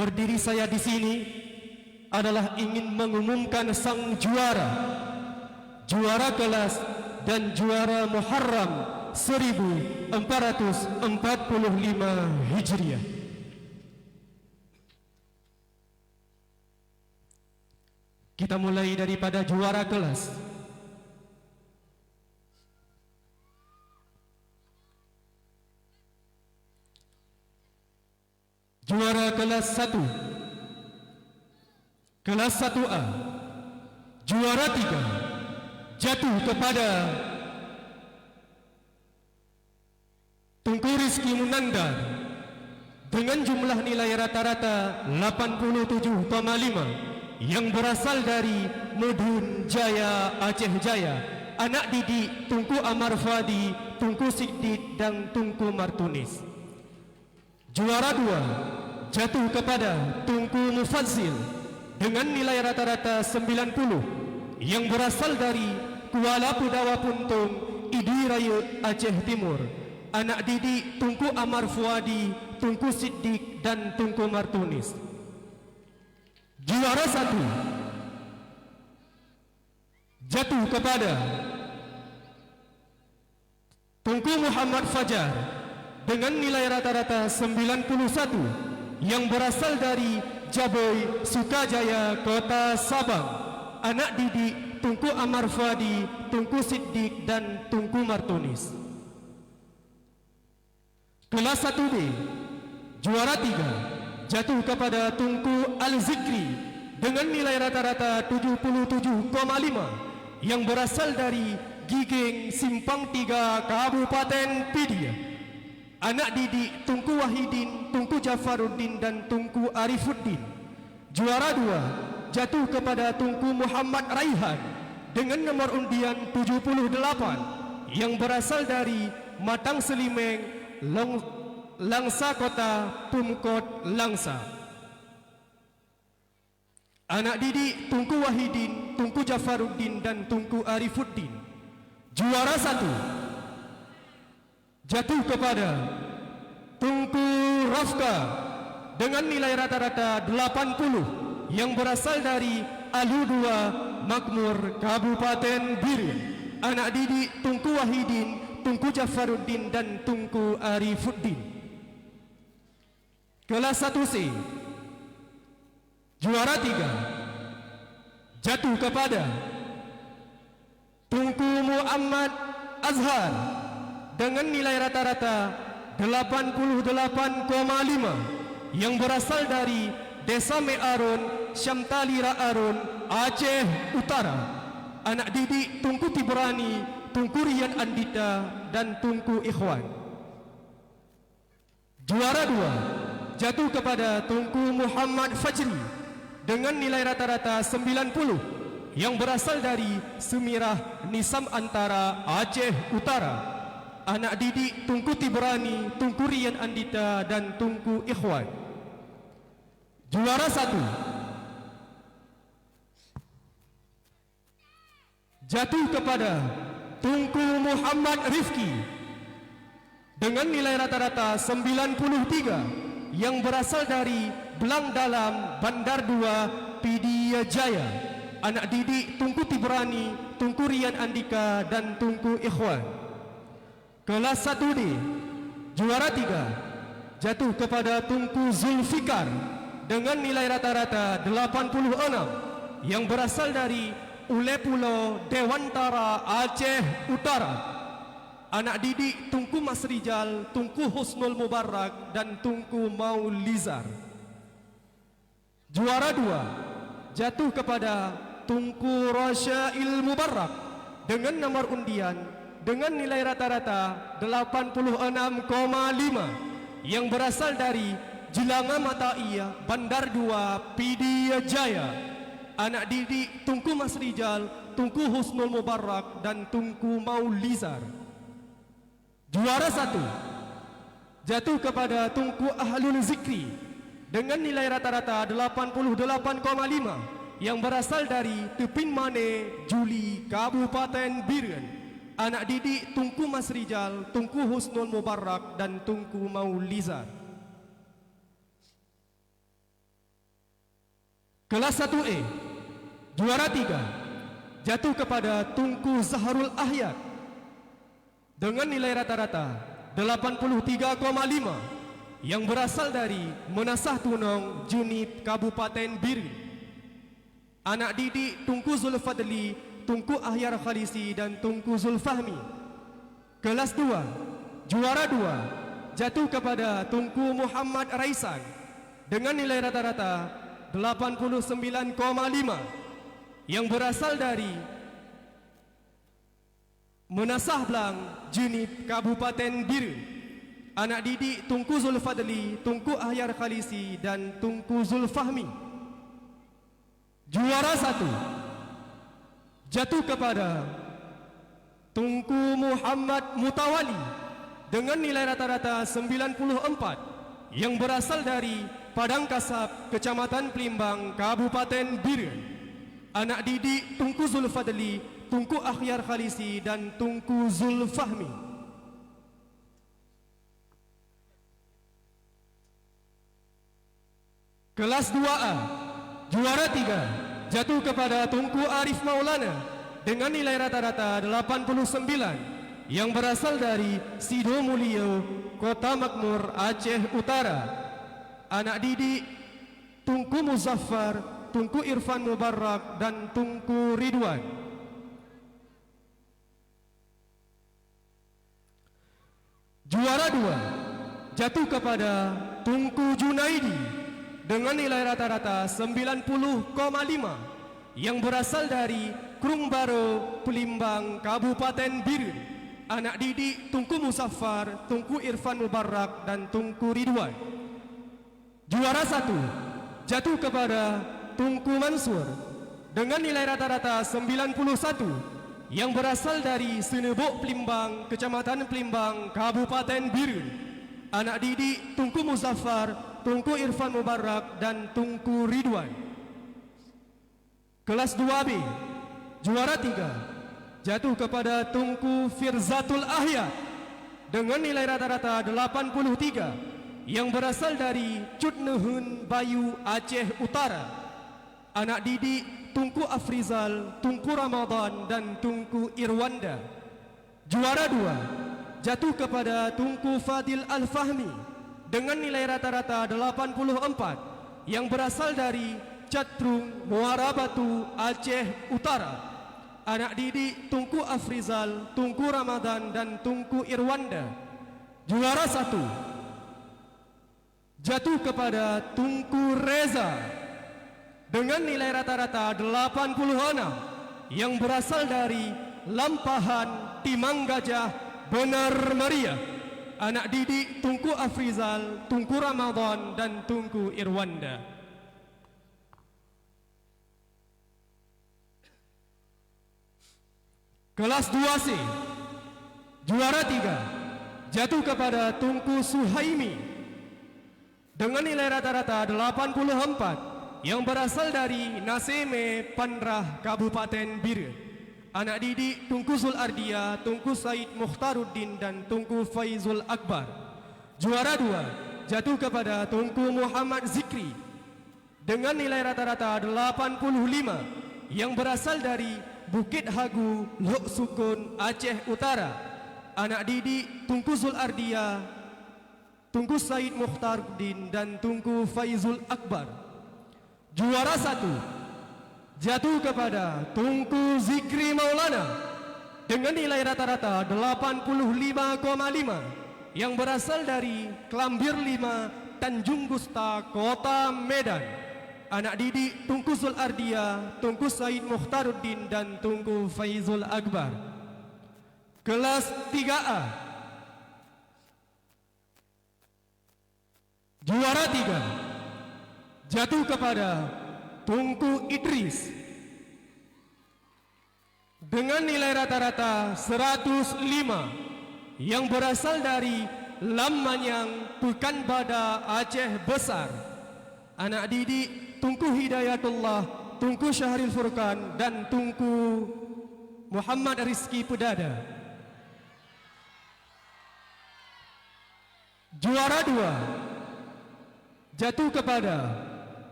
Berdiri saya di sini adalah ingin mengumumkan sang juara kelas dan juara Muharram 1445 Hijriah. Kita mulai daripada juara kelas. Juara kelas 1, kelas 1A, juara 3 jatuh kepada Tunku Rizki Munandar dengan jumlah nilai rata-rata 87,5 yang berasal dari Medun Jaya, Aceh Jaya. Anak didik Tunku Amar Fadi, Tunku Siddiq dan Tunku Martunis. Juara 2 jatuh kepada Tunku Mufazzil dengan nilai rata-rata 90 yang berasal dari Kuala Pudawa Puntung, Idi Raya, Aceh Timur. Anak didik Tunku Amar Fuadi, Tunku Siddiq dan Tunku Martunis. Juara 1 jatuh kepada Tunku Muhammad Fajar dengan nilai rata-rata 91 yang berasal dari Jaboy, Sukajaya, Kota Sabang. Anak didik Tunku Amar Fadi, Tunku Siddiq dan Tunku Martunis. Kelas 1B, juara 3 jatuh kepada Tunku Al-Zikri dengan nilai rata-rata 77,5 yang berasal dari Giging, Simpang 3, Kabupaten Pidia. Anak didik Tunku Wahidin, Tunku Jafaruddin dan Tunku Arifuddin. Juara 2 jatuh kepada Tunku Muhammad Raihan dengan nomor undian 78 yang berasal dari Matang Selimeng, Langsa Kota, Pumkot, Langsa. Anak didik Tunku Wahidin, Tunku Jafaruddin dan Tunku Arifuddin. Juara 1 jatuh kepada Tunku Rafka dengan nilai rata-rata 80 yang berasal dari Alu 2, Makmur, Kabupaten Biren. Anak didik Tunku Wahidin, Tunku Jafaruddin dan Tunku Arifuddin. Kelas 1C, juara 3 jatuh kepada Tunku Muhammad Azhar dengan nilai rata-rata 88,5 yang berasal dari Desa Me'arun, Syamtali Ra'arun, Aceh Utara. Anak didik Tunku Tibrani, Tunku Rian Andita dan Tunku Ikhwan. Juara 2 jatuh kepada Tunku Muhammad Fajri dengan nilai rata-rata 90 yang berasal dari Semirah Nisam Antara, Aceh Utara. Anak didik Tunku Tibrani, Tunku Rian Andita dan Tunku Ikhwan. Juara 1 jatuh kepada Tunku Muhammad Rifki dengan nilai rata-rata 93 yang berasal dari Belang Dalam, Bandar 2, Pidia Jaya. Anak didik Tunku Tibrani, Tunku Rian Andika dan Tunku Ikhwan. Kelas 1D, juara 3 jatuh kepada Tunku Zulfikar dengan nilai rata-rata 86 yang berasal dari Ule Pulau, Dewantara, Aceh Utara. Anak didik Tunku Mas Rijal, Tunku Husnul Mubarak dan Tunku Maulizar. Juara 2 jatuh kepada Tunku Rasyail Mubarak dengan nomor undian dengan nilai rata-rata 86,5 yang berasal dari Jelanga Mataia, Bandar 2, Pidia Jaya. Anak didik Tunku Mas Rijal, Tunku Husnul Mubarak dan Tunku Maulizar. Juara 1 jatuh kepada Tunku Ahlul Zikri dengan nilai rata-rata 88,5 yang berasal dari Tepin Mane, Juli, Kabupaten Biren. Anak didik Tunku Mas Rijal, Tunku Husnul Mubarak dan Tunku Maulizar. Kelas 1A, juara 3 jatuh kepada Tunku Zaharul Ahyad dengan nilai rata-rata 83,5 yang berasal dari Menasah Tunong Junit Kabupaten Biren. Anak didik Tunku Zulfadli, Tunku Ahyar Khalisi dan Tunku Zulfahmi. Kelas 2, juara 2 jatuh kepada Tunku Muhammad Raisan dengan nilai rata-rata 89,5 yang berasal dari Menasah Blang Junit Kabupaten Biren. Anak didik Tunku Zulfadli, Tunku Ahyar Khalisi dan Tunku Zulfahmi. Juara 1 jatuh kepada Tunku Muhammad Mutawali dengan nilai rata-rata 94 yang berasal dari Padang Kasab, Kecamatan Pelimbang, Kabupaten Biren. Anak didik Tunku Zulfadli, Tunku Ahyar Khalisi dan Tunku Zulfahmi. Kelas 2A, juara 3 jatuh kepada Tunku Arif Maulana dengan nilai rata-rata 89 yang berasal dari Sido Mulyo, Kota Makmur, Aceh Utara. Anak didik Tunku Muzaffar, Tunku Irfan Mubarak dan Tunku Ridwan. Juara 2 jatuh kepada Tunku Junaidi dengan nilai rata-rata 90,5 yang berasal dari Krung Baro, Pelimbang, Kabupaten Biren. Anak didik Tunku Muzaffar, Tunku Irfan Mubarak dan Tunku Ridwan. Juara 1 jatuh kepada Tunku Mansur dengan nilai rata-rata 91 yang berasal dari Senebok Pelimbang, Kecamatan Pelimbang, Kabupaten Biren. Anak didik Tunku Muzaffar, Tunku Irfan Mubarak dan Tunku Ridwan. Kelas 2B, juara 3 jatuh kepada Tunku Firzatul Ahyad dengan nilai rata-rata 83 yang berasal dari Cutnehun Bayu, Aceh Utara. Anak didik Tunku Afrizal, Tunku Ramadan dan Tunku Irwanda. Juara 2 jatuh kepada Tunku Fadil Al-Fahmi dengan nilai rata-rata 84 yang berasal dari Catrung, Muara Batu, Aceh Utara. Anak didik Tunku Afrizal, Tunku Ramadan dan Tunku Irwanda. Juara 1 jatuh kepada Tunku Reza dengan nilai rata-rata 86 yang berasal dari Lampahan, Timang Gajah, Benar Maria. Anak didik Tunku Afrizal, Tunku Ramadan dan Tunku Irwanda. Kelas 2C, juara 3 jatuh kepada Tunku Suhaimi dengan nilai rata-rata 84 yang berasal dari Naseme, Panrah, Kabupaten Biren. Anak didik Tunku Zul Ardia, Tunku Said Mukhtaruddin dan Tunku Faizul Akbar. Juara 2 jatuh kepada Tunku Muhammad Zikri dengan nilai rata-rata 85 yang berasal dari Bukit Hagu, Lok Sukun, Aceh Utara. Anak didik Tunku Zul Ardia, Tunku Said Mukhtaruddin dan Tunku Faizul Akbar. Juara 1 jatuh kepada Tunku Zikri Maulana dengan nilai rata-rata 85,5 yang berasal dari Klambir 5, Tanjung Gusta, Kota Medan. Anak didik Tunku Zul Ardia, Tunku Said Mukhtaruddin dan Tunku Faizul Akbar. Kelas 3A, juara 3 jatuh kepada Tunku Idris dengan nilai rata-rata 105 yang berasal dari Lamanyang, Pekanbadak, Aceh Besar. Anak didik Tunku Hidayatullah, Tunku Syahril Furqan dan Tunku Muhammad Rizki Pedada. Juara 2 jatuh kepada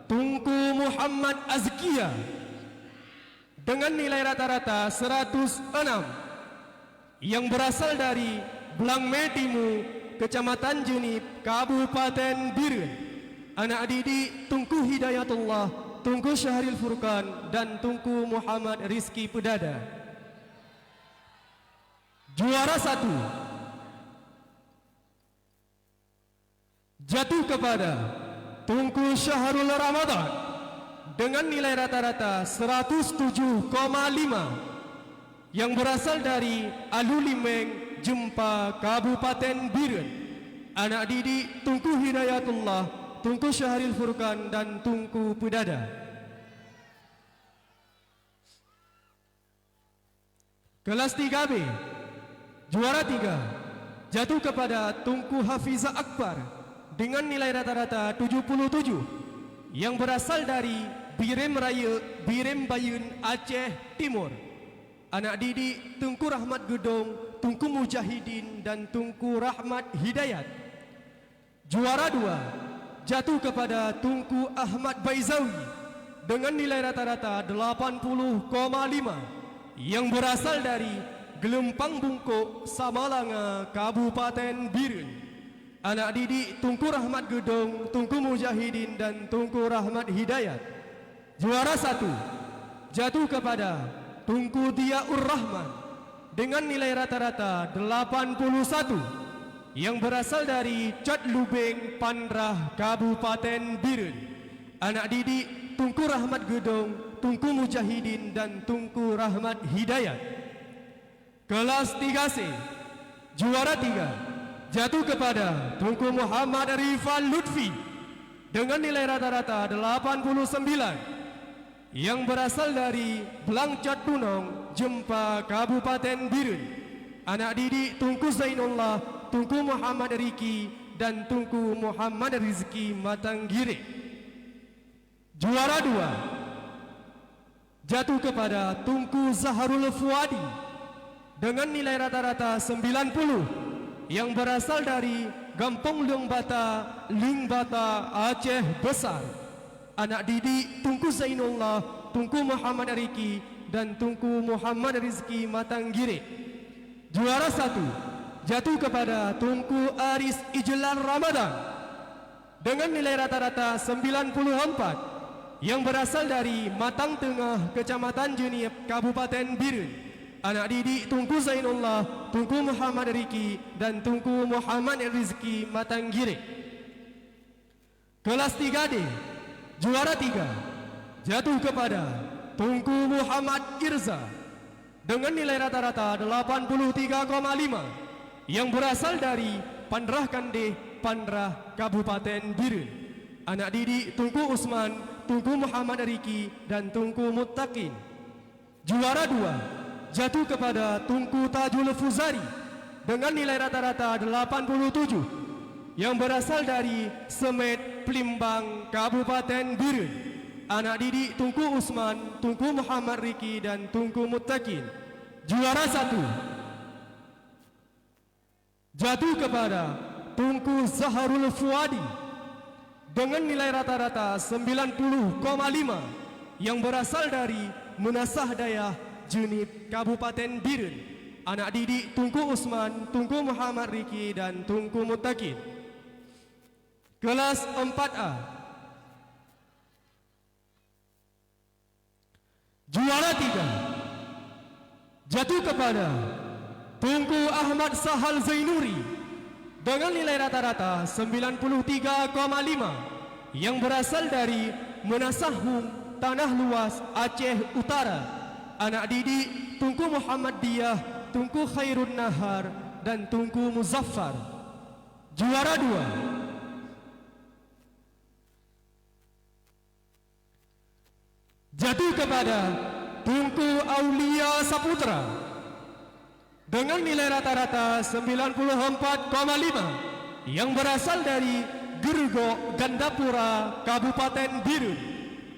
Tunku Muhammad Azkia dengan nilai rata-rata 106 yang berasal dari Blangmetimu, Kecamatan Jenip, Kabupaten Biren. Anak didik Tunku Hidayatullah, Tunku Syahril Furqan dan Tunku Muhammad Rizki Pedada. Juara 1 jatuh kepada Tunku Syahrul Ramadan dengan nilai rata-rata 107,5 yang berasal dari Alulimeng, Jempa, Kabupaten Biren. Anak didik Tunku Hidayatullah, Tunku Syahril Furqan dan Tunku Pedada. Kelas 3B, juara 3 jatuh kepada Tunku Hafiza Akbar dengan nilai rata-rata 77 yang berasal dari Birem Raya, Birem Bayun, Aceh Timur. Anak didik Tunku Rahmat Gedong, Tunku Mujahidin dan Tunku Rahmat Hidayat. Juara 2 jatuh kepada Tunku Ahmad Baizawi dengan nilai rata-rata 80,5 yang berasal dari Gelempang Bungkuk, Samalanga, Kabupaten Biren. Anak didik Tunku Rahmat Gedong, Tunku Mujahidin dan Tunku Rahmat Hidayat. Juara 1 jatuh kepada Tunku Diaur Rahman dengan nilai rata-rata 81 yang berasal dari Cat Lubeng, Pandrah, Kabupaten Biren. Anak didik Tunku Rahmat Gedong, Tunku Mujahidin dan Tunku Rahmat Hidayat. Kelas 3C, juara 3 jatuh kepada Tunku Muhammad Rifan Lutfi dengan nilai rata-rata 89 yang berasal dari Belangcat Tunong, Jempa, Kabupaten Biren. Anak didik Tunku Zainullah, Tunku Muhammad Riki dan Tunku Muhammad Rizki Matanggiri. Juara 2 jatuh kepada Tunku Zaharul Fuadi dengan nilai rata-rata 90 yang berasal dari Gampong Lengbata, Lingbata, Aceh Besar. Anak didik Tunku Zainullah, Tunku Muhammad Riki dan Tunku Muhammad Rizki Matanggiri. Juara 1 jatuh kepada Tunku Aris Ijlan Ramadan dengan nilai rata-rata 94 yang berasal dari Matang Tengah, Kecamatan Jenip, Kabupaten Biren. Anak didik Tunku Zainullah, Tunku Muhammad Riki dan Tunku Muhammad Rizki Matanggiri. Kelas 3D, juara 3 jatuh kepada Tunku Muhammad Irza dengan nilai rata-rata 83,5 yang berasal dari Pandrah Kandeh, Pandrah, Kabupaten Biren. Anak didik Tunku Usman, Tunku Muhammad Riki dan Tunku Muttaqin. Juara 2 jatuh kepada Tunku Tajul Fuzari dengan nilai rata-rata 87 yang berasal dari Semet, Pelimbang, Kabupaten Biren. Anak didik Tunku Usman, Tunku Muhammad Riki dan Tunku Muttaqin. Juara 1 jatuh kepada Tunku Zaharul Fuadi dengan nilai rata-rata 90,5 yang berasal dari Menasah Dayah, Jenip, Kabupaten Biren. Anak didik Tunku Usman, Tunku Muhammad Riki dan Tunku Muttaqin. Kelas 4A, juara 3 jatuh kepada Tunku Ahmad Sahal Zainuri dengan nilai rata-rata 93,5 yang berasal dari Menasahum, Tanah Luas, Aceh Utara. Anak didik Tunku Muhammad Diyah, Tunku Khairun Nahar dan Tunku Muzaffar. Juara 2 jatuh kepada Tunku Aulia Saputra dengan nilai rata-rata 94,5 yang berasal dari Gergok, Gandapura, Kabupaten Biren.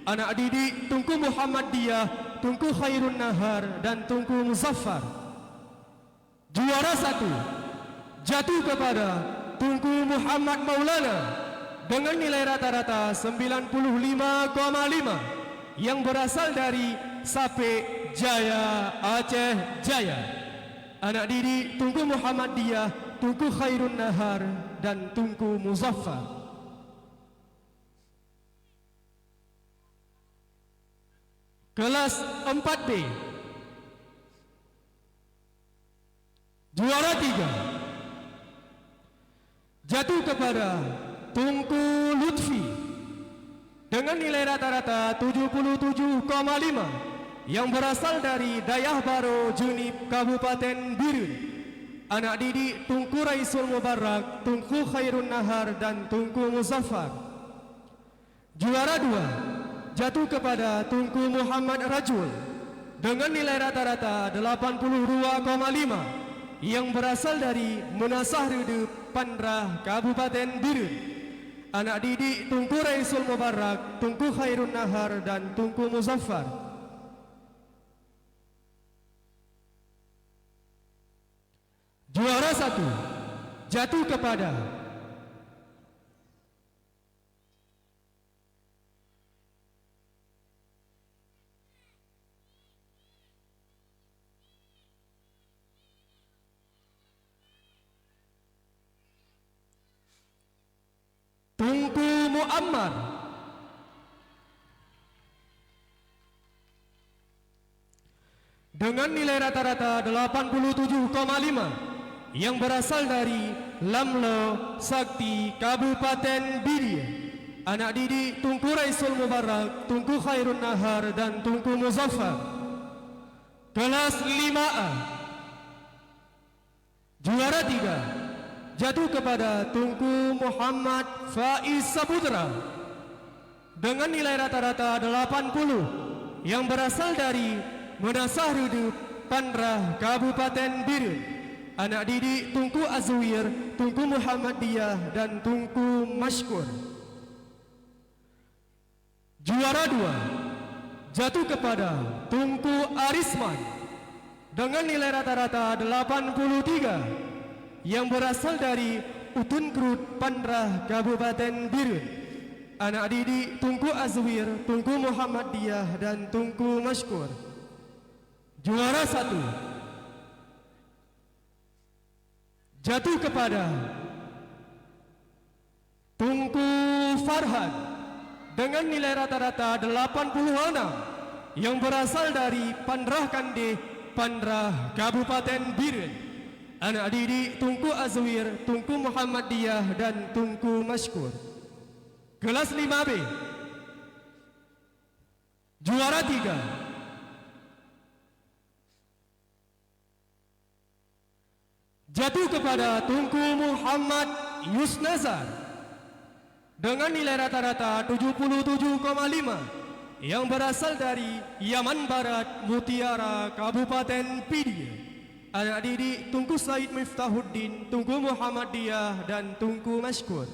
Anak didik Tunku Muhammad Diyah, Tunku Khairun Nahar dan Tunku Muzaffar. Juara 1 jatuh kepada Tunku Muhammad Maulana dengan nilai rata-rata 95,5 yang berasal dari Sapek Jaya Aceh Jaya. Anak didik Tunku Muhammadiyah, Tunku Khairun Nahar dan Tunku Muzaffar. Kelas 4B, juara 3 jatuh kepada Tunku Lutfi dengan nilai rata-rata 77,5 yang berasal dari Dayah Baro Junip Kabupaten Birun. Anak didik Tunku Raisul Mubarak, Tunku Khairun Nahar dan Tunku Muzaffar. Juara 2 jatuh kepada Tunku Muhammad Rajul dengan nilai rata-rata 82,5 yang berasal dari Menasah Redep Pandrah Kabupaten Birun. Anak didik Tunku Raisul Mubarak, Tunku Khairun Nahar dan Tunku Muzaffar. Juara 1 jatuh kepada Tunku Muammar dengan nilai rata-rata 87,5 yang berasal dari Lamlo Sakti Kabupaten Bidia. Anak didik Tunku Raisul Mubarak, Tunku Khairun Nahar dan Tunku Muzaffar. Kelas 5A, juara 3 jatuh kepada Tunku Muhammad Faiz Saputra dengan nilai rata-rata 80 yang berasal dari Menasah Redep Pandrah Kabupaten Birun. Anak didik Tunku Azwir, Tunku Muhammadiyah dan Tunku Mashkur. Juara 2 jatuh kepada Tunku Arisman dengan nilai rata-rata 83 yang berasal dari Utun Krut Pandrah Kabupaten Birun. Anak didik Tunku Azwir, Tunku Muhammadiyah dan Tunku Mashkur. Juara 1 jatuh kepada Tunku Farhan dengan nilai rata-rata 86 yang berasal dari Pandrah Kandeh Pandrah Kabupaten Birun. Anak didik Tunku Azwir, Tunku Muhammadiyah dan Tunku Mashkur. Kelas 5B, juara 3 jatuh kepada Tunku Muhammad Yusnazar dengan nilai rata-rata 77,5 yang berasal dari Yaman Barat Mutiara Kabupaten Pidia. Anak didik Tunku Said Miftahuddin, Tunku Muhammadiyah dan Tunku Mashkur.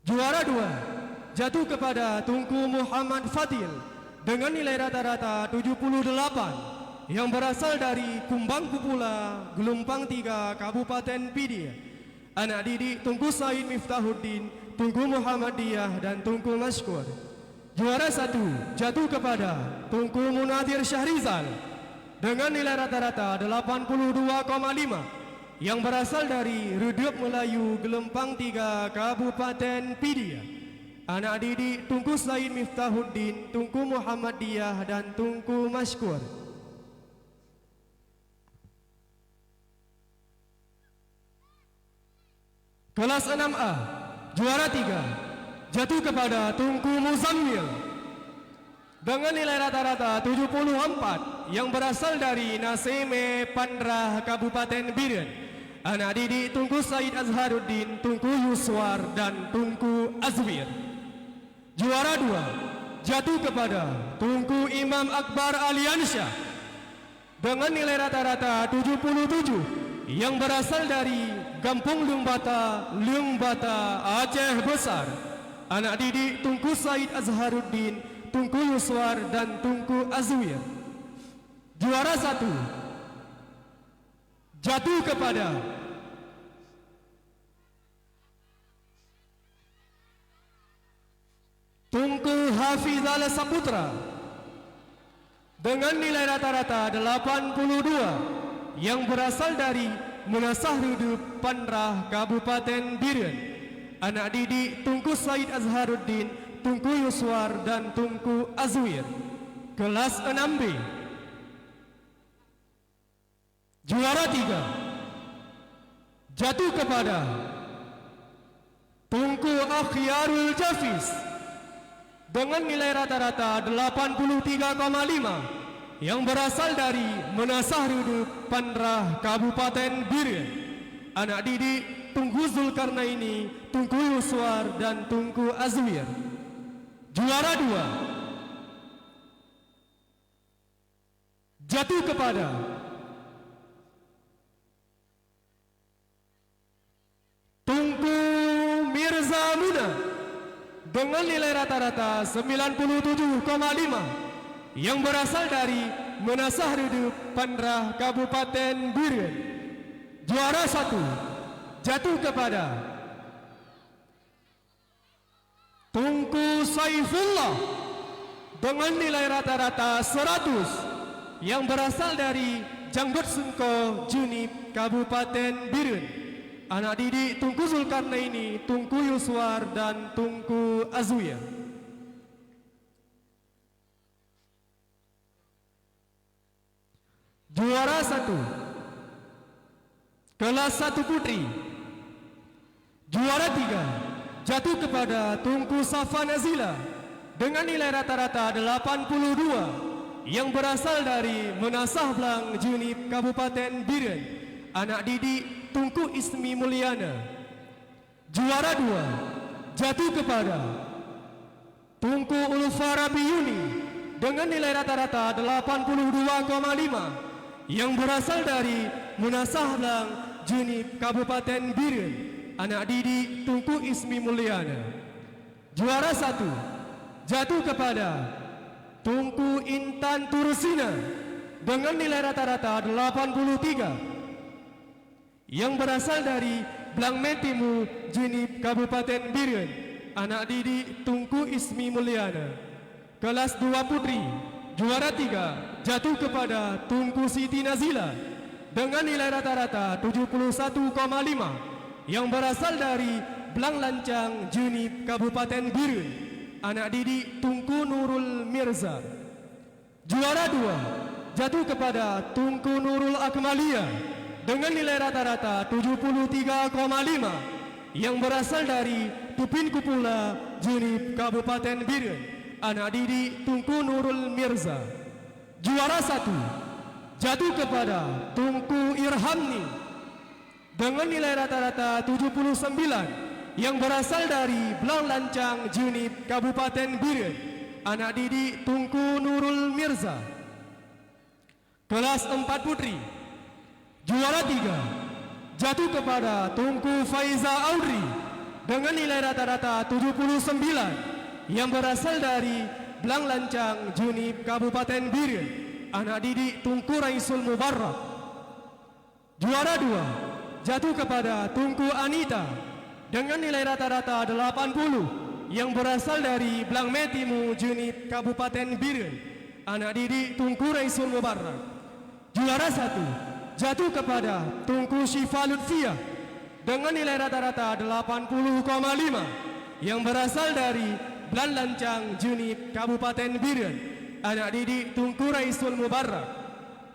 Juara 2 jatuh kepada Tunku Muhammad Fadil dengan nilai rata-rata 78 yang berasal dari Kumbang Kupula, Gelumpang 3, Kabupaten Pidia. Anak didik Tunku Said Miftahuddin, Tunku Muhammadiyah dan Tunku Mashkur. Juara 1 jatuh kepada Tunku Munadir Syahrizal dengan nilai rata-rata 82,5 yang berasal dari Redep Melayu, Gelempang 3, Kabupaten Pidia. Anak didik Tunku Said Miftahuddin, Tunku Muhammadiyah dan Tunku Mashkur. Kelas 6A, juara 3 jatuh kepada Tunku Muzammil dengan nilai rata-rata 74 yang berasal dari Nasime Pandrah Kabupaten Birun. Anak didik Tunku Said Azharuddin, Tunku Yuswar dan Tunku Azwir. Juara 2 jatuh kepada Tunku Imam Akbar Aliansyah dengan nilai rata-rata 77 yang berasal dari Gampung Lungbata, Aceh Besar. Anak didik Tunku Said Azharuddin, Tunku Yuswar dan Tunku Azwir. Juara 1 jatuh kepada Hafizal Saputra dengan nilai rata-rata 82 yang berasal dari Menasah Hidup Panrah Kabupaten Biren. Anak didik Tunku Said Azharuddin, Tunku Yuswar dan Tunku Azwir. Kelas 6B. Juara 3 jatuh kepada Tunku Akhyarul Jafiz dengan nilai rata-rata 83,5 yang berasal dari Menasah Hidup Panrah Kabupaten Biren. Anak didik Tunku Zulkarnaini, Tunku Yuswar dan Tunku Azwir. Juara 2 jatuh kepada Tunku Mirza Muna dengan nilai rata-rata 97,5 yang berasal dari Menasah Hidup Panrah Kabupaten Biren. Juara 1 jatuh kepada Tunku Saifullah dengan nilai rata-rata 100 yang berasal dari Janggut Sengko Junip Kabupaten Biren. Anak didik Tunku Zulkarnaini, Tunku Yuswar dan Tunku Azwir. Juara 1 kelas 1 putri. Juara 3 jatuh kepada Tunku Safa Nazila dengan nilai rata-rata 82 yang berasal dari Menasah Blang Junip Kabupaten Biren. Anak didik Tunku Ismi Mulyana. Juara 2 jatuh kepada Tunku Ulfara Biyuni dengan nilai rata-rata 82,5 yang berasal dari Menasah Blang Junip Kabupaten Biren. Anak didik Tunku Ismi Mulyana. Juara 1 jatuh kepada Tunku Intan Tursina dengan nilai rata-rata 83 yang berasal dari Blang Metimu Junip Kabupaten Biren. Anak didik Tunku Ismi Mulyana. Kelas 2 putri. Juara 3 jatuh kepada Tunku Siti Nazila dengan nilai rata-rata 71,5 yang berasal dari Blang Lancang Junip Kabupaten Biren. Anak didik Tunku Nurul Mirza. Juara 2 jatuh kepada Tunku Nurul Akmalia dengan nilai rata-rata 73,5 yang berasal dari Tupin Kupula Junip Kabupaten Biren. Anak didik Tunku Nurul Mirza. Juara 1 jatuh kepada Tunku Irhamni dengan nilai rata-rata 79 yang berasal dari Blang Lancang Junip Kabupaten Biren. Anak didik Tunku Nurul Mirza. Kelas 4 putri. Juara 3 jatuh kepada Tunku Faiza Audrey dengan nilai rata-rata 79 yang berasal dari Blang Lancang Junip Kabupaten Biren. Anak didik Tunku Raisul Mubarak. Juara 2 jatuh kepada Tunku Anita dengan nilai rata-rata 80 yang berasal dari Blang Metimu Junip Kabupaten Biren. Anak didik Tunku Raisul Mubarak. Juara 1 jatuh kepada Tunku Syifa Lutfiyah dengan nilai rata-rata 80,5 yang berasal dari Blang Lancang Junip Kabupaten Biren. Anak didik Tunku Raisul Mubarak.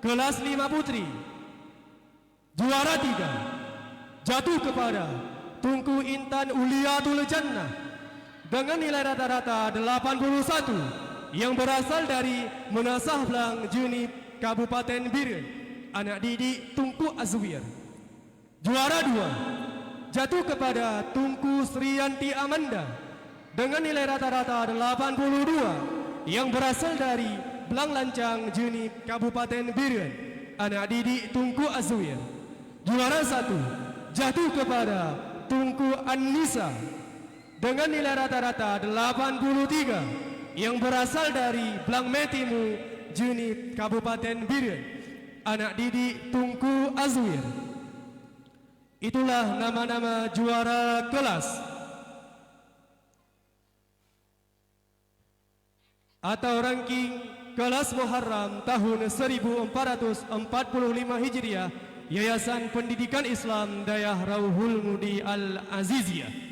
Kelas 5 putri. Juara 3 jatuh kepada Tunku Intan Uliatul Jannah dengan nilai rata-rata 81 yang berasal dari Menasah Blang Junip Kabupaten Biren. Anak didik Tunku Azwir. Juara 2 jatuh kepada Tunku Sriyanti Amanda dengan nilai rata-rata 82 yang berasal dari Blang Lancang Junip Kabupaten Biren. Anak didik Tunku Azwir. Juara 1 jatuh kepada Tunku Anissa dengan nilai rata-rata 83 yang berasal dari Blang Metimu Junip Kabupaten Biren. Anak didik Tunku Azwir. Itulah nama-nama juara kelas. atau ranking kelas Muharram tahun 1445 Hijriah Yayasan Pendidikan Islam Dayah Rauhul Mudi Al-Aziziyah.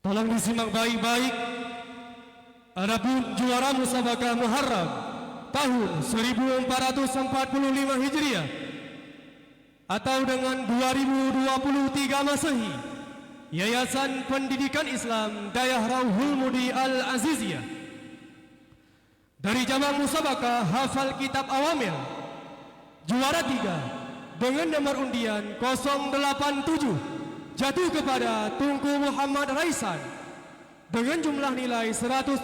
Tolong disimak baik-baik. Adapun juara musabaqah Muharram tahun 1445 Hijriah atau dengan 2023 Masehi, Yayasan Pendidikan Islam Dayah Rauhul Mudi Al-Aziziyah. Dari cabang musabaqah hafal kitab awamil, juara 3 dengan nomor undian 087 jatuh kepada Tunku Muhammad Raisan dengan jumlah nilai 175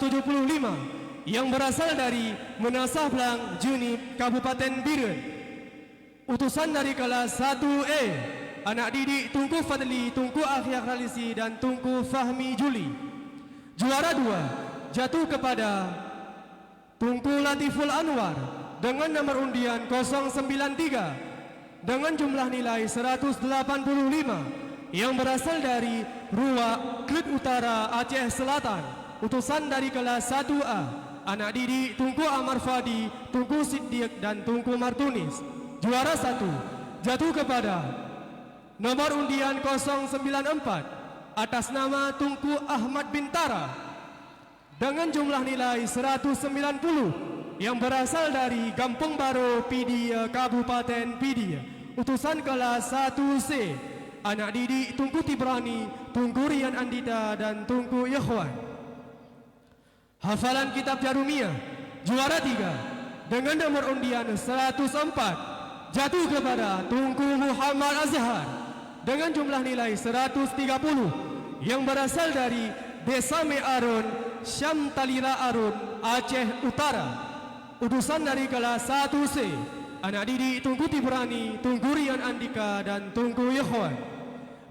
yang berasal dari Menasah Blang Junib Kabupaten Biren. Utusan dari kelas 1E, anak didik Tunku Fadli, Tunku Akhyar Khalisi dan Tunku Fahmi Juli. Juara 2 jatuh kepada Tunku Latiful Anwar dengan nomor undian 093 dengan jumlah nilai 185 yang berasal dari Ruak, Klit Utara, Aceh Selatan. Utusan dari kelas 1A, anak didik Tunku Amar Fadi, Tunku Siddiq dan Tunku Martunis. Juara 1 jatuh kepada nomor undian 094 atas nama Tunku Ahmad Bintara dengan jumlah nilai 190 yang berasal dari Kampung Baru, Pidia, Kabupaten Pidia. Utusan kelas 1C, anak didik Tunku Tibrani, Tunku Rian Andita dan Tunku Ikhwan. Hafalan kitab Jarumiyah juara 3 dengan nomor undian 104 jatuh kepada Tunku Muhammad Azhar dengan jumlah nilai 130 yang berasal dari Desa Me'arun, Syam Talira Arun, Aceh Utara. Utusan dari kelas 1C, anak didik Tunku Tibrani, Tunku Rian Andika dan Tunku Ikhwan.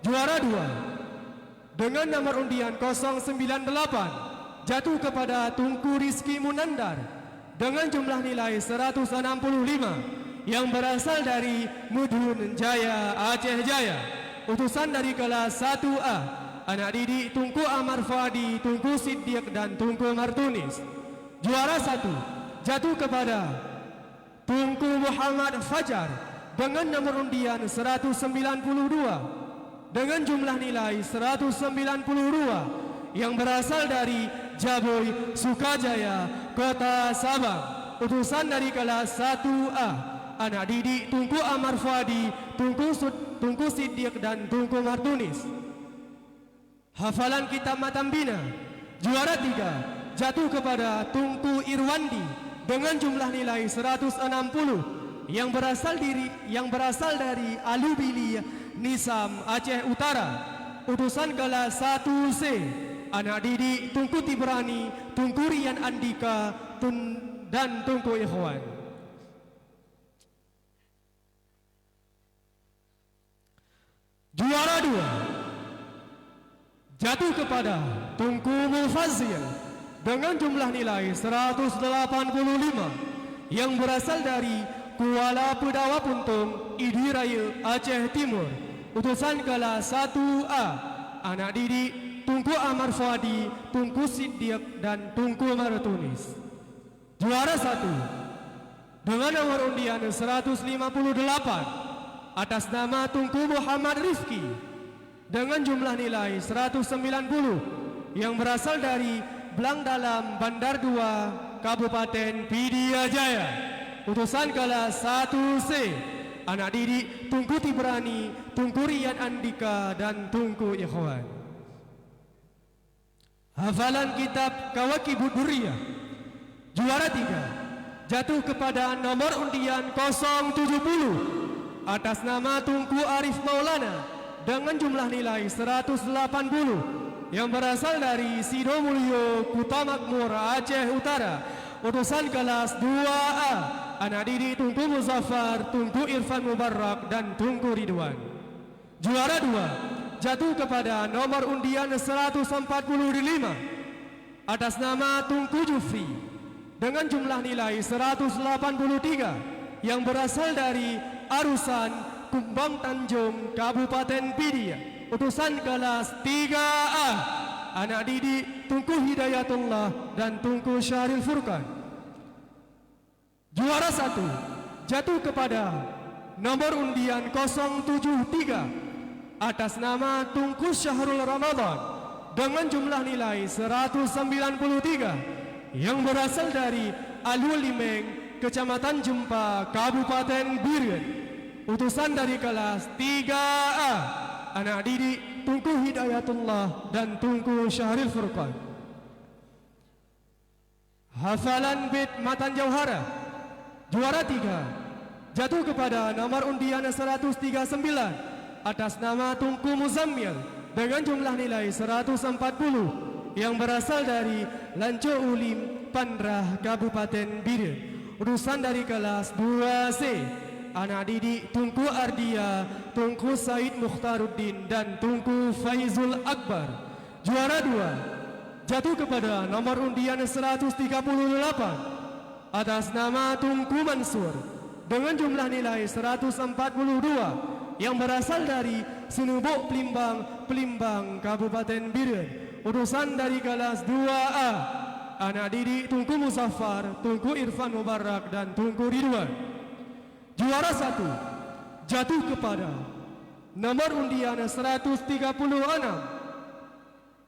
Juara 2 dengan nomor undian 098 jatuh kepada Tunku Rizki Munandar dengan jumlah nilai 165 yang berasal dari Mudun Jaya, Aceh Jaya. Utusan dari kelas 1A, anak didik Tunku Amar Fadi, Tunku Siddiq dan Tunku Martunis. Juara 1 jatuh kepada Tunku Muhammad Fajar dengan nomor undian 192 dengan jumlah nilai 192 yang berasal dari Jaboy, Sukajaya, Kota Sabang. Utusan dari kelas 1A, anak didik Tunku Amar Fadi, Tunku Siddiq dan Tunku Martunis. Hafalan kitab Matambina juara 3 jatuh kepada Tunku Irwandi dengan jumlah nilai 160 yang berasal dari Alubili, Nisam, Aceh Utara. Utusan kelas 1C, anak didik Tunku Tibrani, Tunku Rian Andika dan Tunku Ikhwan. Juara 2 jatuh kepada Tunku Mufazil dengan jumlah nilai 185 yang berasal dari Kuala Pedawa Puntung, Idi Raya, Aceh Timur. Utusan kelas 1A, anak didik Tunku Amar Fadi, Tunku Siddiq dan Tunku Martunis. Juara 1 dengan nomor undian 158 atas nama Tunku Muhammad Rifki dengan jumlah nilai 190 yang berasal dari Blang Dalam, Bandar 2, Kabupaten Pidijaya. utusan kelas 1C, anak didik Tunku Tibrani, Tunku Rian Andika, dan Tunku Ikhwan. Hafalan kitab Kawakibud Durriyah. Juara 3 jatuh kepada nomor undian 070 atas nama Tunku Arif Maulana dengan jumlah nilai 180 yang berasal dari Sidomulyo, Kuta Makmur, Aceh Utara. Utusan kelas 2A, anak didik Tunku Muzaffar, Tunku Irfan Mubarak, dan Tunku Ridwan. Juara 2 jatuh kepada nomor undian 145 atas nama Tunku Jufri dengan jumlah nilai 183 yang berasal dari Arusan, Kumbang Tanjung, Kabupaten Pidie. Utusan kelas 3A, anak didik Tunku Hidayatullah dan Tunku Syahril Furqan. Juara 1 jatuh kepada nomor undian 073 atas nama Tunku Syahrul Ramadan dengan jumlah nilai 193 yang berasal dari Alul Limeng, Kecamatan Jempa, Kabupaten Biren. Utusan dari kelas 3A, anak didik Tunku Hidayatullah dan Tunku Syahril Furqan. Hafalan bait Matan Jauhara. Juara 3 jatuh kepada nomor undian 139 atas nama Tunku Muzammil dengan jumlah nilai 140 yang berasal dari Lanco Ulim, Pandrah, Kabupaten Biren. Utusan dari kelas 2C, anak didik Tunku Ardia, Tunku Said Mukhtaruddin, dan Tunku Faizul Akbar. Juara 2 jatuh kepada nomor undian 138 atas nama Tunku Mansur dengan jumlah nilai 142 yang berasal dari Sinubuk Pelimbang, Pelimbang, Kabupaten Biren. Utusan dari kelas 2A, anak didik Tunku Muzaffar, Tunku Irfan Mubarak, dan Tunku Ridwan. Juara 1 jatuh kepada nomor undian 136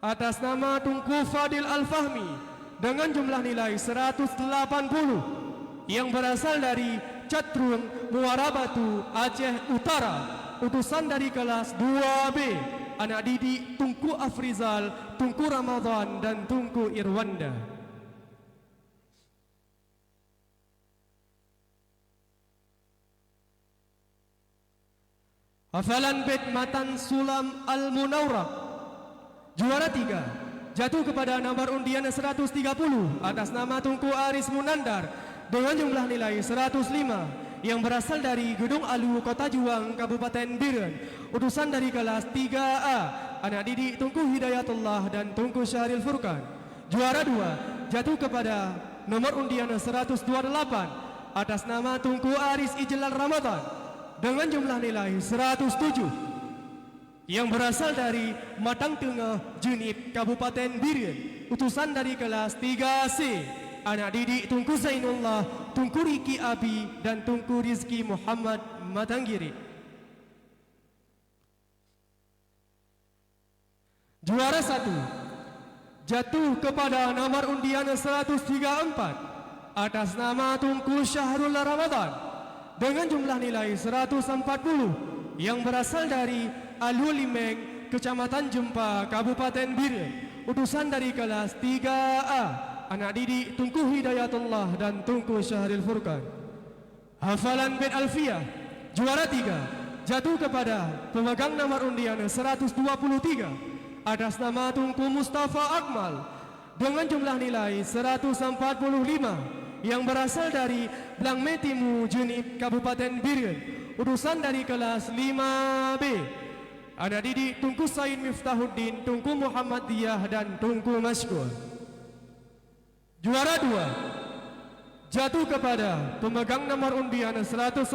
atas nama Tunku Fadil Al-Fahmi dengan jumlah nilai 180 yang berasal dari Catrung, Muara Batu, Aceh Utara. Utusan dari kelas 2B, anak didik Tunku Afrizal, Tunku Ramadan, dan Tunku Irwanda. Hafalan bait Matan Sulam Al-Munawrak. Juara 3 jatuh kepada nomor undian 130 atas nama Tunku Aris Munandar dengan jumlah nilai 105 yang berasal dari Gedung Alu, Kota Juang, Kabupaten Biren. Utusan dari kelas 3A, anak didik Tunku Hidayatullah dan Tunku Syahril Furqan. Juara 2 jatuh kepada nomor undian 128 atas nama Tunku Aris Ijlal Ramadan dengan jumlah nilai 107 yang berasal dari Matang Tengah, Junip, Kabupaten Biren. Utusan dari kelas 3C, anak didik Tunku Zainullah, Tunku Riki Abi, dan Tunku Rizki Muhammad Matanggiri. Juara 1 jatuh kepada nomor undian 134 atas nama Tunku Syahrul Ramadan dengan jumlah nilai 140 yang berasal dari Alul Limeng, Kecamatan Jempa, Kabupaten Biren. Utusan dari kelas 3A, anak didik Tunku Hidayatullah dan Tunku Syahril Furqan. Hafalan bait Alfiyah. Juara 3 jatuh kepada pemegang nomor undian 123 atas nama Tunku Mustafa Akmal dengan jumlah nilai 145 yang berasal dari Blang Metimu, Junip, Kabupaten Biren. Utusan dari kelas 5B, anak didik Tunku Said Miftahuddin, Tunku Muhammadiyah, dan Tunku Masykur. Juara 2 jatuh kepada pemegang nomor undian 119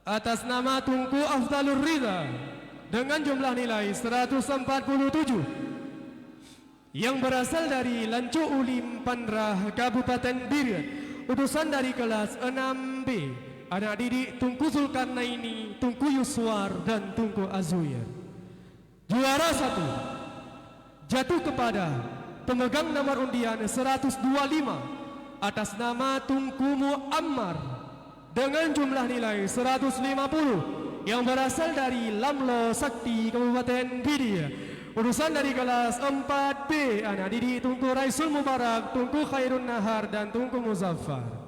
atas nama Tunku Afdalur Ridha dengan jumlah nilai 147 yang berasal dari Lanco Ulim, Pandrah, Kabupaten Biren. Utusan dari kelas 6B, anak didik Tunku Zulkarnaini, Tunku Yuswar, dan Tunku Azuir. Juara 1 jatuh kepada pemegang nomor undian 125 atas nama Tunku Muammar dengan jumlah nilai 150 yang berasal dari Lamlo Sakti Kabupaten Bidia. Urusan dari kelas 4B anak didik Tunku Raisul Mubarak, Tunku Khairun Nahar dan Tunku Muzaffar.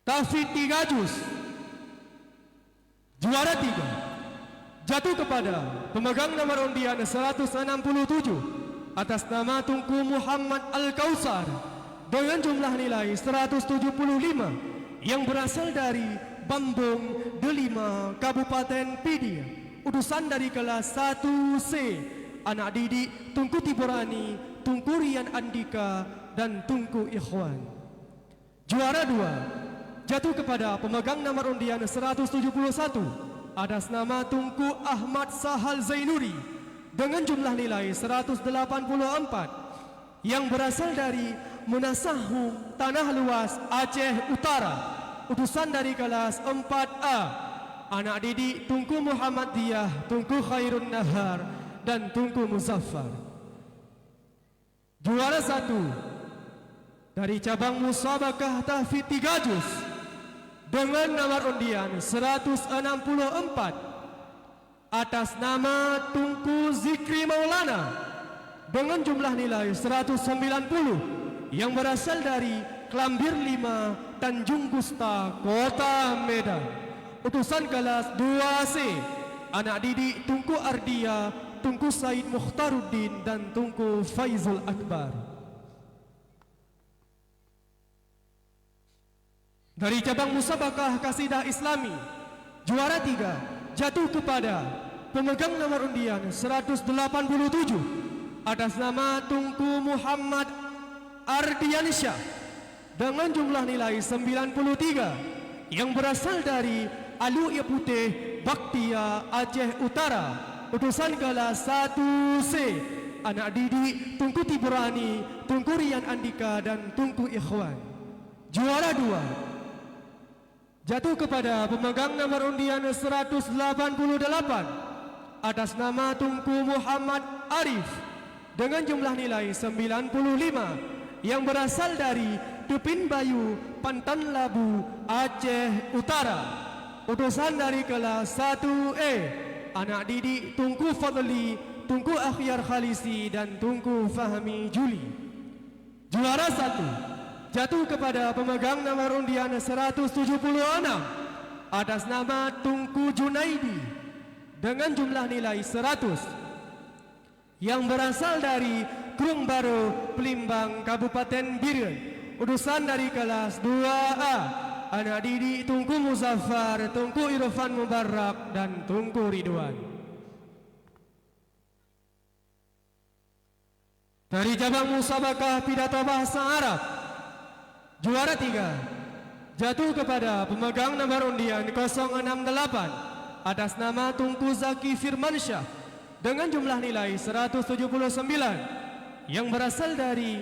Tahfidz 3 juz juara 3 jatuh kepada pemegang nomor undian 167 atas nama Tunku Muhammad Al-Kausar dengan jumlah nilai 175 yang berasal dari Bambung Delima Kabupaten Pidia. Utusan dari kelas 1C anak didik Tunku Tiburani, Tunku Rian Andika dan Tunku Ikhwan. Juara 2 jatuh kepada pemegang nomor undian 171 atas nama Tunku Ahmad Sahal Zainuri dengan jumlah nilai 184 yang berasal dari Menasahum Tanah Luas Aceh Utara. Utusan dari kelas 4A anak didik Tunku Muhammadiyah, Tunku Khairun Nahar dan Tunku Muzaffar. Juara 1 dari cabang musabakah tahfidz 3 juz dengan nomor undian 164 atas nama Tunku Zikri Maulana dengan jumlah nilai 190 yang berasal dari Klambir 5 Tanjung Gusta Kota Medan. Utusan kelas 2C anak didik Tunku Ardia, Tunku Said Mukhtaruddin dan Tunku Faizul Akbar. Dari cabang musabakah kasidah Islami juara 3 jatuh kepada pemegang nomor undian 187 atas nama Tunku Muhammad Ardiansyah dengan jumlah nilai 93 yang berasal dari Aluya Putih Baktia Aceh Utara. Utusan kelas 1C anak didik Tunku Tiburani, Tunku Rian Andika dan Tunku Ikhwan. Juara 2 jatuh kepada pemegang nomor undian 188 atas nama Tunku Muhammad Arif dengan jumlah nilai 95 yang berasal dari Tupin Bayu, Pantan Labu, Aceh Utara. Utusan dari kelas 1E anak didik Tunku Fadli, Tunku Akhyar Khalisi dan Tunku Fahmi Juli. Juara 1 jatuh kepada pemegang nomor undian 176 atas nama Tunku Junaidi dengan jumlah nilai 100 yang berasal dari Krung Baru, Pelimbang, Kabupaten Biren. Utusan dari kelas 2A anak didik Tunku Muzaffar, Tunku Irfan Mubarak dan Tunku Ridwan. Dari cabang musabakah pidato bahasa Arab juara 3 jatuh kepada pemegang nomor undian 068 atas nama Tunku Zaki Firmansyah dengan jumlah nilai 179 yang berasal dari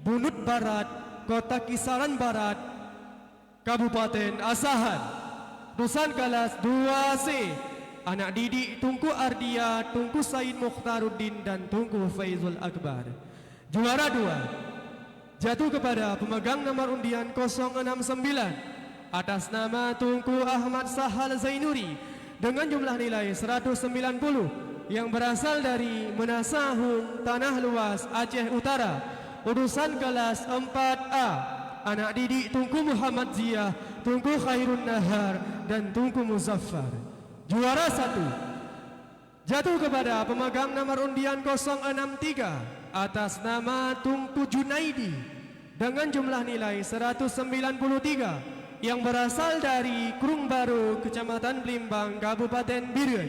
Bunut Barat, Kota Kisaran Barat, Kabupaten Asahan. Utusan kelas 2C anak didik Tunku Ardia, Tunku Said Mukhtaruddin dan Tunku Faizul Akbar. Juara 2 jatuh kepada pemegang nomor undian 069 atas nama Tunku Ahmad Sahal Zainuri dengan jumlah nilai 190 yang berasal dari Menasahum Tanah Luas Aceh Utara. Utusan kelas 4A anak didik Tunku Muhammad Ziyah, Tunku Khairun Nahar dan Tunku Muzaffar. Juara 1 jatuh kepada pemegang nomor undian 063 atas nama Tunku Junaidi dengan jumlah nilai 193 yang berasal dari Krung Baru, Kecamatan Blimbang, Kabupaten Biren.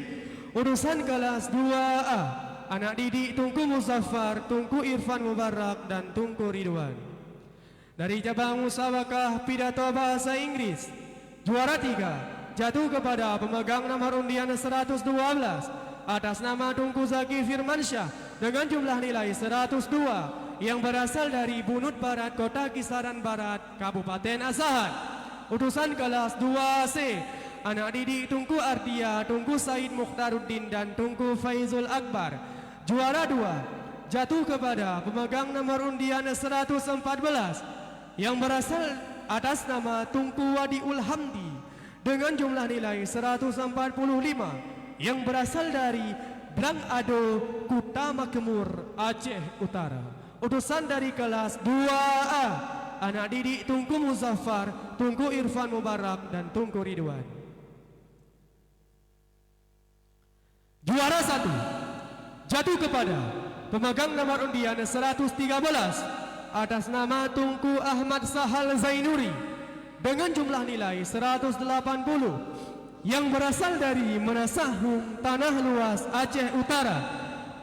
Utusan kelas 2A anak didik Tunku Muzaffar, Tunku Irfan Mubarak dan Tunku Ridwan. Dari cabang musabakah pidato bahasa Inggris juara 3 jatuh kepada pemegang nomor undian 112 atas nama Tunku Zaki Firmansyah dengan jumlah nilai 102 yang berasal dari Bunut Barat, Kota Kisaran Barat, Kabupaten Asahan. Utusan kelas 2C anak didik Tunku Ardia, Tunku Said Mukhtaruddin dan Tunku Faizul Akbar. Juara 2 jatuh kepada pemegang nomor undian 114 yang berasal atas nama Tunku Wadiul Hamdi dengan jumlah nilai 145 yang berasal dari Blang Ado, Kuta Makmur, Aceh Utara. Utusan dari kelas 2A, anak didik Tunku Muzaffar, Tunku Irfan Mubarak, dan Tunku Ridwan. Juara 1 jatuh kepada pemegang nomor undian 113 atas nama Tunku Ahmad Sahal Zainuri dengan jumlah nilai 180 yang berasal dari Menasahum, Tanah Luas, Aceh Utara.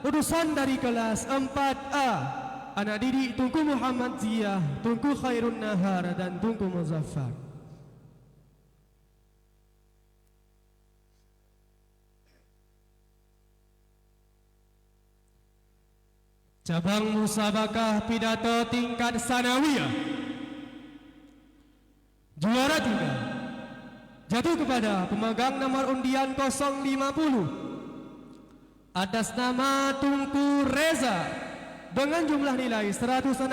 Utusan dari kelas 4A, anak didik Tunku Muhammad Ziyah, Tunku Khairun Nahar, dan Tunku Muzaffar. Cabang musabakah pidato tingkat sanawiyah. Juara 3 jatuh kepada pemegang nomor undian 050 atas nama Tunku Reza dengan jumlah nilai 166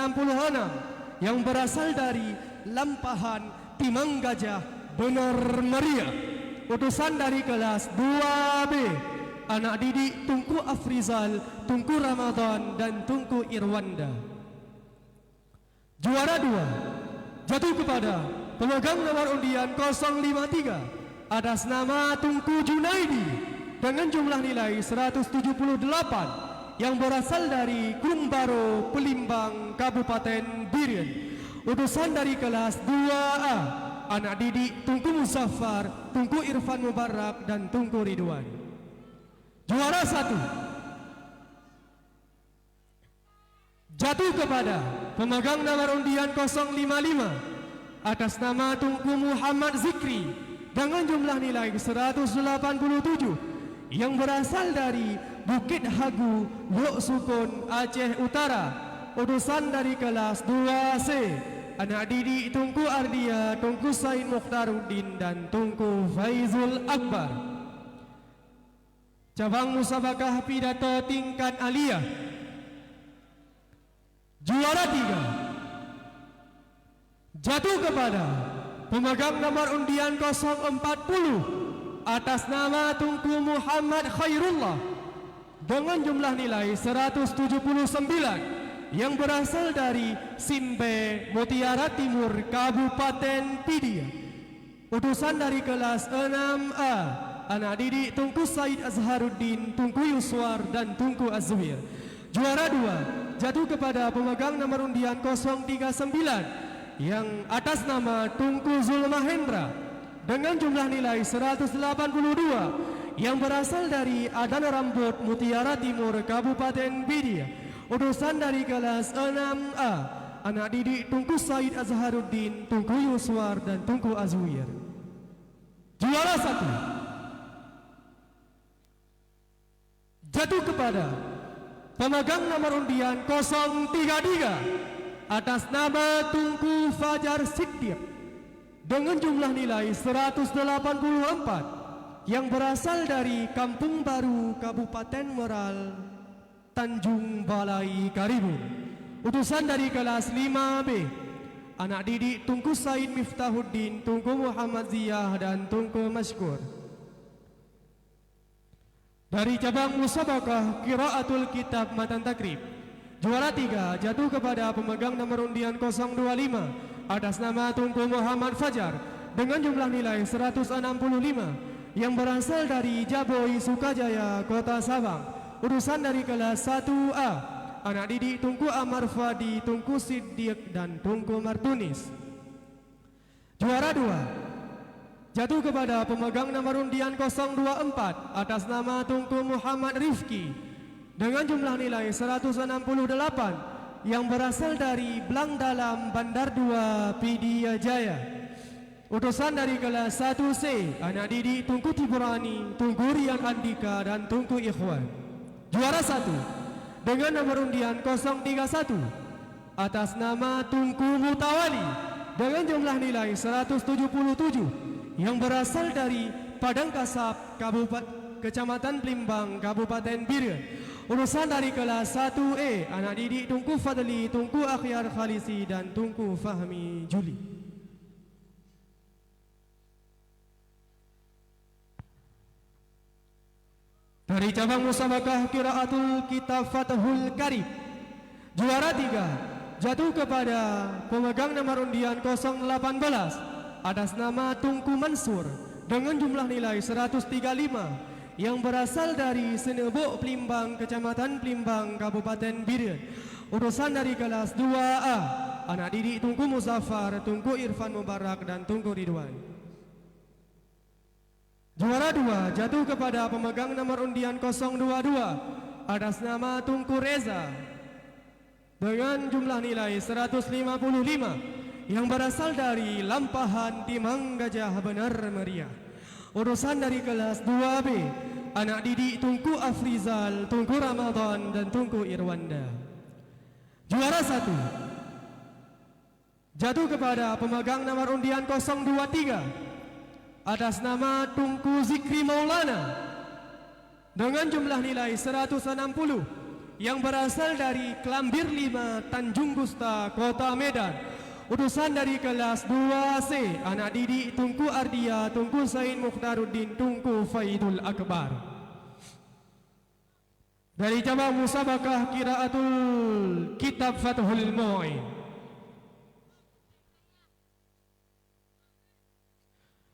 yang berasal dari Lampahan, Timang Gajah, Benar Meriah. Utusan dari kelas 2B, anak didik Tunku Afrizal, Tunku Ramadan, dan Tunku Irwanda. Juara 2 jatuh kepada pemegang nomor undian 053 atas nama Tunku Junaidi dengan jumlah nilai 178 yang berasal dari Kumbaro, Pelimbang, Kabupaten Birian. Utusan dari kelas 2A, anak didik Tunku Muzaffar, Tunku Irfan Mubarak, dan Tunku Ridwan. Juara 1 jatuh kepada pemegang nomor undian 055 atas nama Tunku Muhammad Zikri dengan jumlah nilai 187 yang berasal dari Bukit Hagu, Lok Sukun, Aceh Utara. Utusan dari kelas 2C, anak didik Tunku Ardia, Tunku Said Mukhtaruddin, dan Tunku Faizul Akbar. Cabang musabakah pidato tingkat aliyah. Juara 3 jatuh kepada pemegang nomor undian 040 atas nama Tunku Muhammad Khairullah dengan jumlah nilai 179 yang berasal dari Simbe, Mutiara Timur, Kabupaten Pidia. Utusan dari kelas 6A, anak didik Tunku Said Azharuddin, Tunku Yuswar, dan Tunku Azwir. Juara 2 jatuh kepada pemegang nomor undian 039 yang atas nama Tunku Zulmahendra dengan jumlah nilai 182 yang berasal dari Adana Rambut, Mutiara Timur, Kabupaten Bidia. Utusan dari kelas 6A, anak didik Tunku Said Azharuddin, Tunku Yuswar, dan Tunku Azwir. Juara 1 jatuh kepada pemegang nomor undian 033 atas nama Tunku Fajar Siddiq dengan jumlah nilai 184 yang berasal dari Kampung Baru, Kabupaten Meral, Tanjung Balai, Karimun. Utusan dari kelas 5B, anak didik Tunku Said Miftahuddin, Tunku Muhammad Ziyah, dan Tunku Mashkur. Dari cabang musabakah Qiraatul Kitab Matan Takrib, juara 3 jatuh kepada pemegang nomor undian 025 atas nama Tunku Muhammad Fajar dengan jumlah nilai 165 yang berasal dari Jaboy, Sukajaya, Kota Sabang. Urusan dari kelas 1A, anak didik Tunku Amar Fadi, Tunku Siddiq, dan Tunku Martunis. Juara 2 jatuh kepada pemegang nomor undian 024 atas nama Tunku Muhammad Rifki dengan jumlah nilai 168 yang berasal dari Blang Dalam, Bandar 2, Pidia Jaya. Utusan dari kelas 1C, anak didik Tunku Tiburani, Tunku Rian Andika, dan Tunku Ikhwan. Juara 1 dengan nomor undian 031 atas nama Tunku Mutawali dengan jumlah nilai 177 yang berasal dari Padang Kasab, Kecamatan Pelimbang, Kabupaten Birian. Urusan dari kelas 1E, anak didik Tunku Fadli, Tunku Akhyar Khalisi dan Tunku Fahmi Juli. Dari cabang musabakah Qiraatul Kitab Fathul Qarib, juara 3 jatuh kepada pemegang nomor undian 018 atas nama Tunku Mansur dengan jumlah nilai 135 yang berasal dari Senebok Pelimbang, Kecamatan Pelimbang, Kabupaten Biren. Urusan dari kelas 2A, anak didik Tunku Muzaffar, Tunku Irfan Mubarak dan Tunku Ridwan. Juara 2 jatuh kepada pemegang nomor undian 022 atas nama Tunku Reza dengan jumlah nilai 155 yang berasal dari Lampahan, Timang Gajah Benar Meriah. Urusan dari kelas 2B, anak didik Tunku Afrizal, Tunku Ramadan dan Tunku Irwanda. Juara 1 jatuh kepada pemegang nomor undian 023 atas nama Tunku Zikri Maulana dengan jumlah nilai 160 yang berasal dari Klambir 5, Tanjung Gusta, Kota Medan. Utusan dari kelas 2C, anak didik Tunku Ardia, Tunku Said Mukhtaruddin, Tunku Faidul Akbar. Dari cabang musabakah Qiraatul Kitab Fathul Mu'in,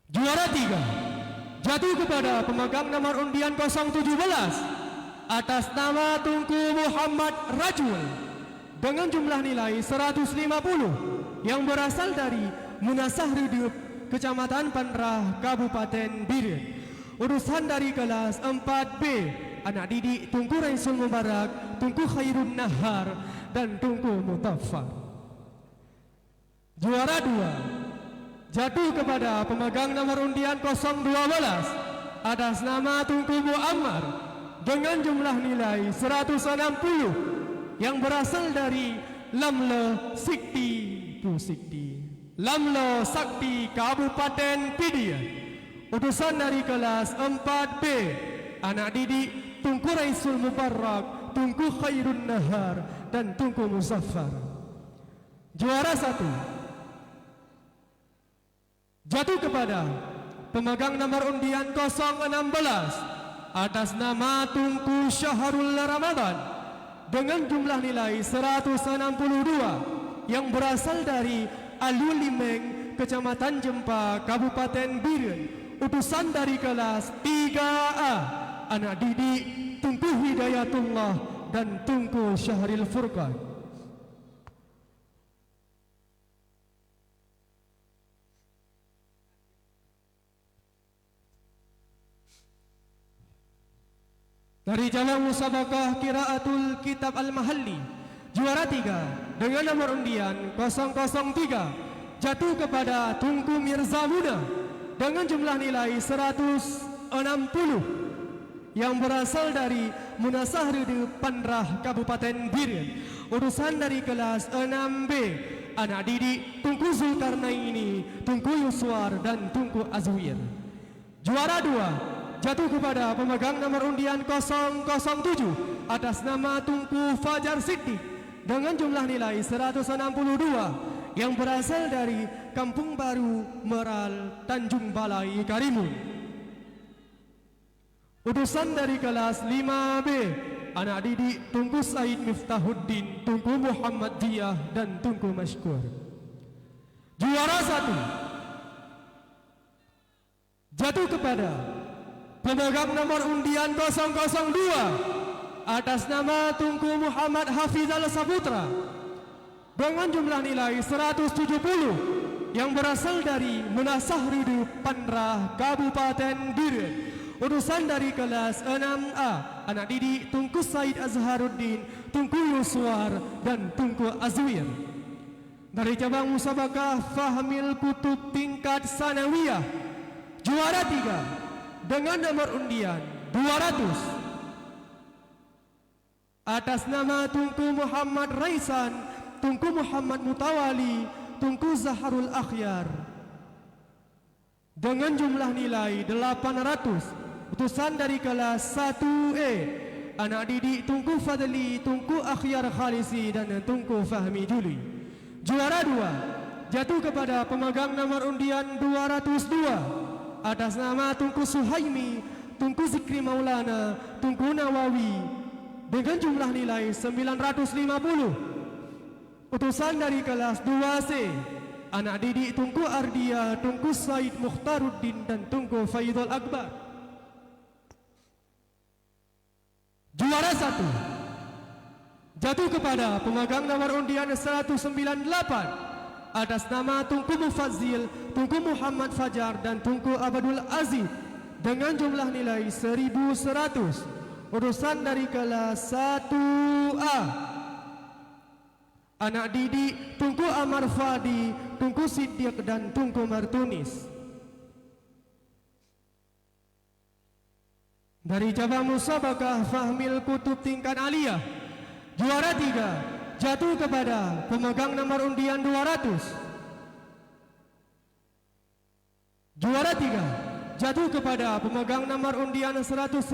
juara 3 jatuh kepada pemegang nomor undian 017 atas nama Tunku Muhammad Rajul dengan jumlah nilai 150 yang berasal dari Munasah Redup, Kecamatan Panrah, Kabupaten Biren. Urusan dari kelas 4B, anak didik Tunku Raisul Mubarak, Tunku Khairun Nahar dan Tunku Mutaffar. Juara 2 jatuh kepada pemegang nomor undian 012 atas nama Tunku Muammar dengan jumlah nilai 160 yang berasal dari Lamle Sikti Pusikti, Lamlo Sakti, Kabupaten Pidia. Utusan dari kelas 4B, anak didik Tunku Raisul Mubarak, Tunku Khairun Nahar dan Tunku Muzaffar. Juara 1 jatuh kepada pemegang nomor undian 016 atas nama Tunku Syahrul Ramadan dengan jumlah nilai 162 yang berasal dari Alulimeng, Kecamatan Jempa, Kabupaten Biren. Utusan dari kelas 3A, anak didik Tunku Hidayatullah dan Tunku Syahril Furqan. Dari cabang musabakah Qiraatul Kitab Al-Mahalli, juara 3 dengan nomor undian 003 jatuh kepada Tunku Mirza Muda dengan jumlah nilai 160 yang berasal dari Munasah Redup, Panrah, Kabupaten Biren. Urusan dari kelas 6B, anak didik Tunku Zulkarnaini, Tunku Yuswar dan Tunku Azwir. Juara 2 jatuh kepada pemegang nomor undian 007 atas nama Tunku Fajar Siddiq dengan jumlah nilai 162 yang berasal dari Kampung Baru, Meral, Tanjung Balai, Karimun. Utusan dari kelas 5B, anak didik Tunku Said Miftahuddin, Tunku Muhammad Diyah dan Tunku Mashkur. Juara 1 jatuh kepada pemegang nomor undian 002 atas nama Tunku Muhammad Hafizal Saputra dengan jumlah nilai 170 yang berasal dari Munasah Redup, Panrah, Kabupaten Biren. Utusan dari kelas 6A, anak didik Tunku Said Azharuddin, Tunku Yuswar dan Tunku Azwir. Dari cabang musabakah Fahmil Kutub tingkat Sanawiyah, juara 3 dengan nomor undian 200 atas nama Tunku Muhammad Raisan, Tunku Muhammad Mutawali, Tunku Zaharul Akhyar dengan jumlah nilai 800. Utusan dari kelas 1E, anak didik Tunku Fadli, Tunku Akhyar Khalisi dan Tunku Fahmi Juli. Juara 2 jatuh kepada pemegang nomor undian 202 atas nama Tunku Suhaimi, Tunku Zikri Maulana, Tunku Nawawi dengan jumlah nilai 950. Utusan dari kelas 2C, anak didik Tunku Ardia, Tunku Said Mukhtaruddin dan Tunku Faidul Akbar. Juara 1 jatuh kepada pemegang nomor undian 198 atas nama Tunku Mufazzil, Tunku Muhammad Fajar dan Tunku Abdul Aziz dengan jumlah nilai 1100. Urusan dari kelas 1A, anak didik Tunku Amar Fadi, Tunku Siddiq dan Tunku Martunis. Dari cabang musabakah Fahmil Kutub tingkat aliyah, juara 3 jatuh kepada pemegang nomor undian 200. Juara 3 jatuh kepada pemegang nomor undian 193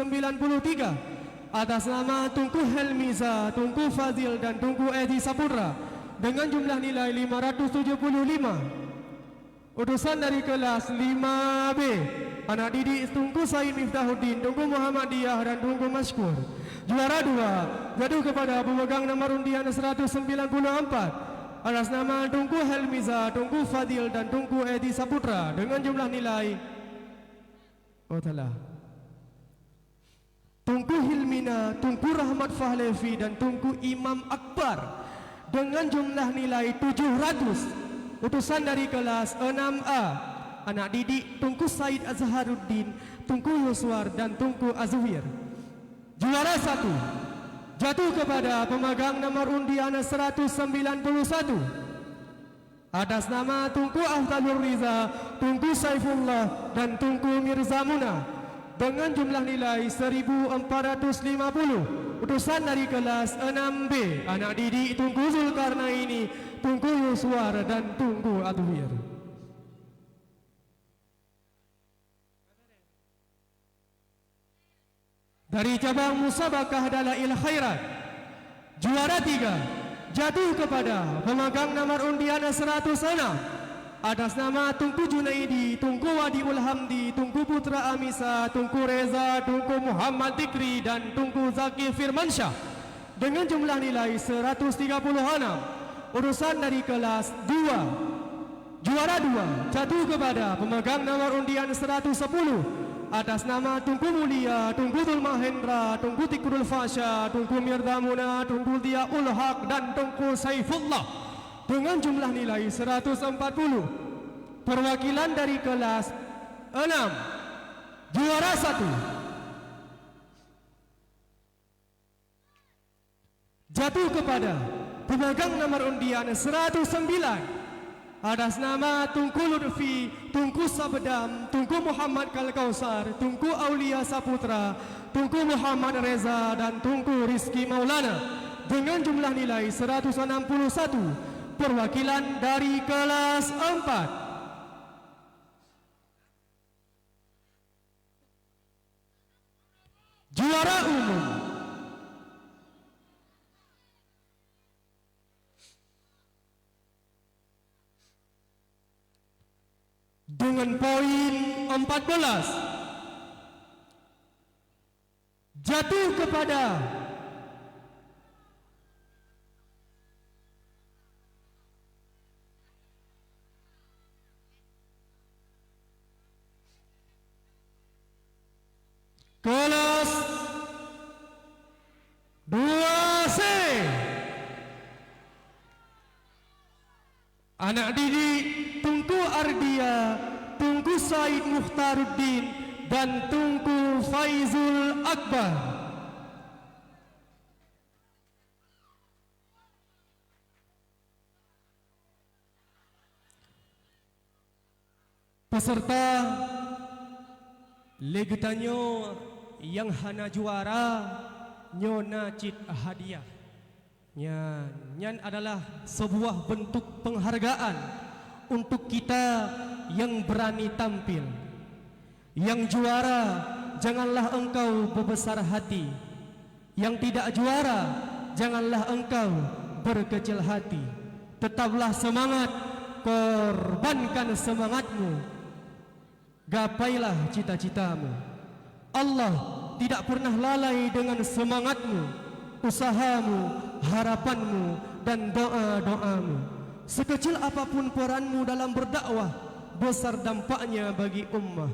atas nama Tunku Helmiza, Tunku Fazil dan Tunku Edi Saputra dengan jumlah nilai 575. Utusan dari kelas 5B, anak didik Tunku Said Miftahuddin, Tunku Muhammadiyah dan Tunku Mashkur. Juara 2 jatuh kepada pemegang nomor undian 194 atas nama Tunku Helmiza, Tunku Fadil dan Tunku Edi Saputra dengan jumlah nilai Tunku Hilmina, Tunku Rahmat Fahlevi dan Tunku Imam Akbar dengan jumlah nilai 700. Utusan dari kelas 6A, anak didik Tunku Said Azharuddin, Tunku Yuswar dan Tunku Azwir. Juara 1 jatuh kepada pemegang nomor undian 191 atas nama Tunku Afdalur Riza, Tunku Saifullah dan Tunku Mirza Muna dengan jumlah nilai 1450. Utusan dari kelas 6B, anak didik Tunku Zulkarnaini, Tunku Yuswar dan Tunku Adwir. Dari cabang musabakah Dalail Khairat, juara 3 jatuh kepada pemegang nomor undian 106 atas nama Tunku Junaidi, Tunku Wadiul Hamdi, Tunku Putra Amisa, Tunku Reza, Tunku Muhammad Dikri dan Tunku Zaki Firmansyah dengan jumlah nilai 136. Urusan dari kelas 2, juara 2 jatuh kepada pemegang nomor undian 110 atas nama Tunku Mulia, Tunku Dul Mahendra, Tunku Tikrul Fasha, Tunku Mirza Muna, Tunku Diaul Haq dan Tunku Saifullah dengan jumlah nilai 140. Perwakilan dari kelas 6, juara 1 jatuh kepada pemegang nomor undian 109 atas nama Tunku Lutfi, Tunku Sabdam, Tunku Muhammad Kalkausar, Tunku Aulia Saputra, Tunku Muhammad Reza dan Tunku Rizki Maulana dengan jumlah nilai 161. Perwakilan dari kelas 4, juara umum dengan poin 14 jatuh kepada kelas 2C, anak didik Tunku Ardia, Tunku Said Mukhtaruddin dan Tunku Faizul Akbar. Peserta legetanyo yang hana juara nyona cit hadiah. Nyan adalah sebuah bentuk penghargaan untuk kita yang berani tampil. Yang juara, janganlah engkau berbesar hati. Yang tidak juara, janganlah engkau berkecil hati. Tetaplah semangat, korbankan semangatmu, gapailah cita-citamu. Allah tidak pernah lalai dengan semangatmu, usahamu, harapanmu, dan doa-doamu. Sekecil apapun peranmu dalam berdakwah, besar dampaknya bagi ummah.